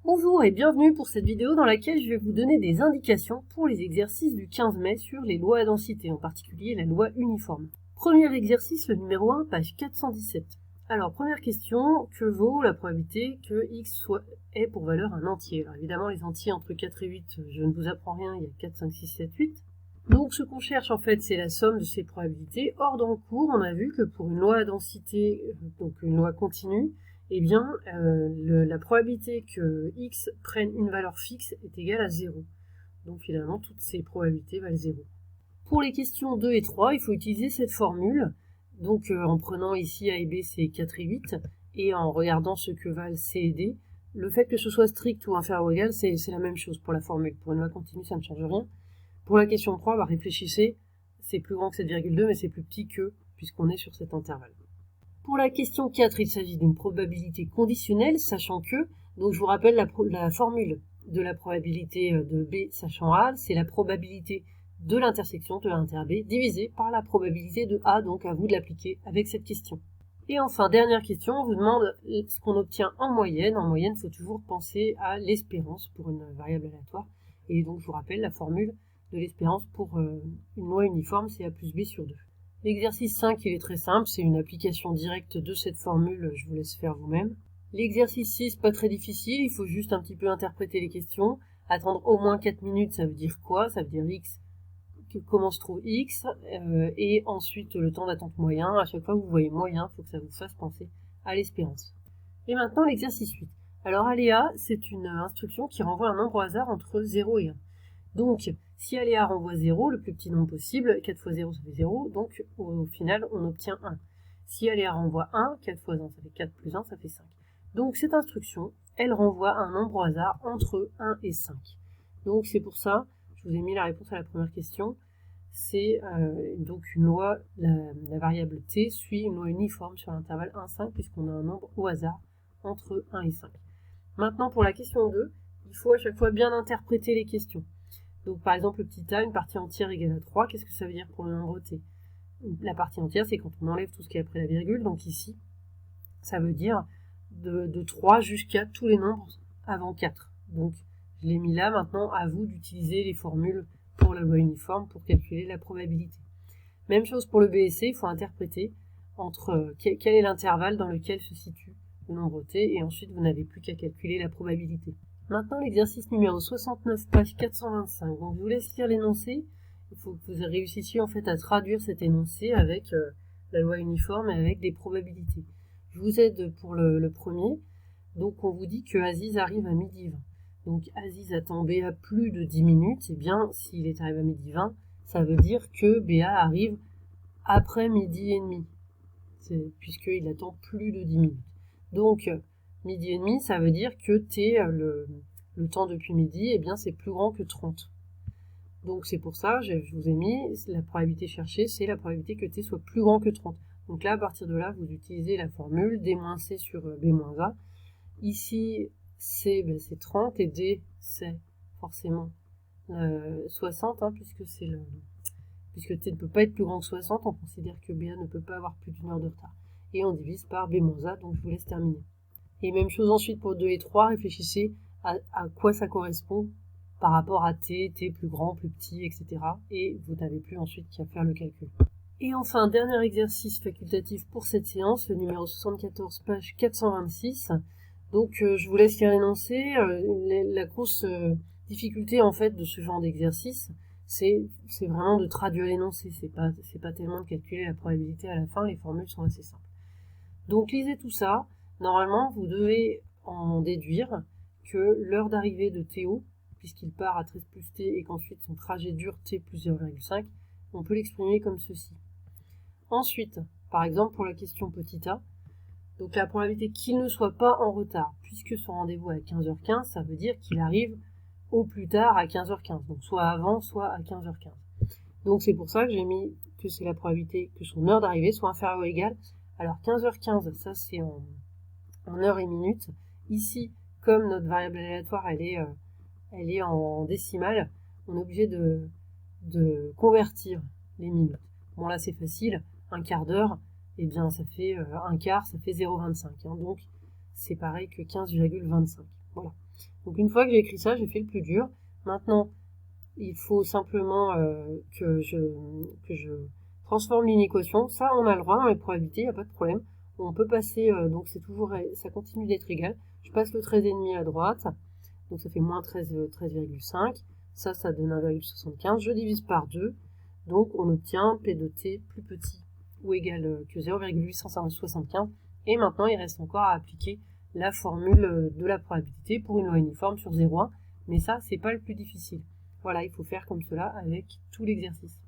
Bonjour et bienvenue pour cette vidéo dans laquelle je vais vous donner des indications pour les exercices du 15 mai sur les lois à densité, en particulier la loi uniforme. Premier exercice, le numéro 1, page 417. Alors, première question, que vaut la probabilité que x ait pour valeur un entier? Alors évidemment, les entiers entre 4 et 8, je ne vous apprends rien, il y a 4, 5, 6, 7, 8. Donc ce qu'on cherche en fait, c'est la somme de ces probabilités. Or, dans le cours, on a vu que pour une loi à densité, donc une loi continue, eh bien, la probabilité que x prenne une valeur fixe est égale à 0. Donc finalement, toutes ces probabilités valent 0. Pour les questions 2 et 3, il faut utiliser cette formule. Donc en prenant ici A et B, c'est 4 et 8, et en regardant ce que valent C et D, le fait que ce soit strict ou inférieur ou égal, c'est la même chose pour la formule. Pour une loi continue, ça ne change rien. Pour la question 3, réfléchissez, c'est plus grand que 7,2, mais c'est plus petit que, puisqu'on est sur cet intervalle. Pour la question 4, il s'agit d'une probabilité conditionnelle, sachant que, donc je vous rappelle la formule de la probabilité de B sachant A, c'est la probabilité de l'intersection de A inter B divisée par la probabilité de A, donc à vous de l'appliquer avec cette question. Et enfin, dernière question, on vous demande ce qu'on obtient en moyenne. En moyenne, il faut toujours penser à l'espérance pour une variable aléatoire. Et donc, je vous rappelle la formule de l'espérance pour une loi uniforme, c'est A plus B sur 2. L'exercice 5, il est très simple, c'est une application directe de cette formule, je vous laisse faire vous-même. L'exercice 6, pas très difficile, il faut juste un petit peu interpréter les questions. Attendre au moins 4 minutes, ça veut dire quoi? Ça veut dire x, comment se trouve x, et ensuite le temps d'attente moyen. À chaque fois que vous voyez moyen, il faut que ça vous fasse penser à l'espérance. Et maintenant l'exercice 8. Alors aléa, c'est une instruction qui renvoie un nombre au hasard entre 0 et 1. Donc, si aléa renvoie 0, le plus petit nombre possible, 4 fois 0 ça fait 0, donc au final on obtient 1. Si aléa renvoie 1, 4 fois 1 ça fait 4 plus 1 ça fait 5. Donc cette instruction, elle renvoie un nombre au hasard entre 1 et 5. Donc c'est pour ça, je vous ai mis la réponse à la première question, c'est donc une loi, la variable t suit une loi uniforme sur l'intervalle 1-5 puisqu'on a un nombre au hasard entre 1 et 5. Maintenant pour la question 2, il faut à chaque fois bien interpréter les questions. Donc par exemple le petit a, une partie entière égale à 3, qu'est-ce que ça veut dire pour le nombre t? La partie entière, c'est quand on enlève tout ce qui est après la virgule, donc ici, ça veut dire de 3 jusqu'à tous les nombres avant 4. Donc je l'ai mis là, maintenant à vous d'utiliser les formules pour la loi uniforme pour calculer la probabilité. Même chose pour le B et C, il faut interpréter entre quel est l'intervalle dans lequel se situe le nombre t, et ensuite vous n'avez plus qu'à calculer la probabilité. Maintenant, l'exercice numéro 69, page 425. Donc, je vous laisse lire l'énoncé. Il faut que vous réussissiez en fait à traduire cet énoncé avec la loi uniforme et avec des probabilités. Je vous aide pour le premier. Donc, on vous dit que Aziz arrive à midi 20. Donc, Aziz attend BA plus de 10 minutes. Eh bien, s'il est arrivé à midi 20, ça veut dire que BA arrive après midi et demi, puisqu'il attend plus de 10 minutes. Donc, midi et demi, ça veut dire que t, le temps depuis midi, eh bien c'est plus grand que 30. Donc c'est pour ça, je vous ai mis la probabilité cherchée, c'est la probabilité que t soit plus grand que 30. Donc là, à partir de là, vous utilisez la formule d-c sur b-a. Ici, c, c'est 30 et d, c'est forcément 60, puisque t ne peut pas être plus grand que 60, on considère que BA ne peut pas avoir plus d'une heure de retard. Et on divise par b-a, donc je vous laisse terminer. Et même chose ensuite pour 2 et 3, réfléchissez à quoi ça correspond par rapport à t plus grand, plus petit, etc. Et vous n'avez plus ensuite qu'à faire le calcul. Et enfin, dernier exercice facultatif pour cette séance, le numéro 74, page 426. Donc je vous laisse lire l'énoncé. La grosse difficulté en fait de ce genre d'exercice, c'est vraiment de traduire l'énoncé. C'est pas tellement de calculer la probabilité à la fin, les formules sont assez simples. Donc lisez tout ça. Normalement, vous devez en déduire que l'heure d'arrivée de Théo, puisqu'il part à 13 plus t et qu'ensuite son trajet dure t plus 0,5, on peut l'exprimer comme ceci. Ensuite, par exemple pour la question petit a, donc la probabilité qu'il ne soit pas en retard, puisque son rendez-vous est à 15h15, ça veut dire qu'il arrive au plus tard à 15h15, donc soit avant, soit à 15h15. Donc c'est pour ça que j'ai mis que c'est la probabilité que son heure d'arrivée soit inférieure ou égale. Alors 15h15, ça c'est en heures et minutes. Ici, comme notre variable aléatoire, elle est en décimale, on est obligé de convertir les minutes. Bon là c'est facile, un quart d'heure, eh bien ça fait un quart, ça fait 0,25. Donc c'est pareil que 15,25. Voilà. Donc une fois que j'ai écrit ça, j'ai fait le plus dur. Maintenant, il faut simplement que je transforme l'inéquation. Ça, on a le droit dans les probabilités, il n'y a pas de problème. On peut passer, donc c'est toujours, ça continue d'être égal. Je passe le 13,5 à droite, donc ça fait moins 13,5. Ça donne 1,75. Je divise par 2, donc on obtient P de t plus petit ou égal que 0,875. Et maintenant, il reste encore à appliquer la formule de la probabilité pour une loi uniforme sur 0,1. Mais ça, c'est pas le plus difficile. Voilà, il faut faire comme cela avec tout l'exercice.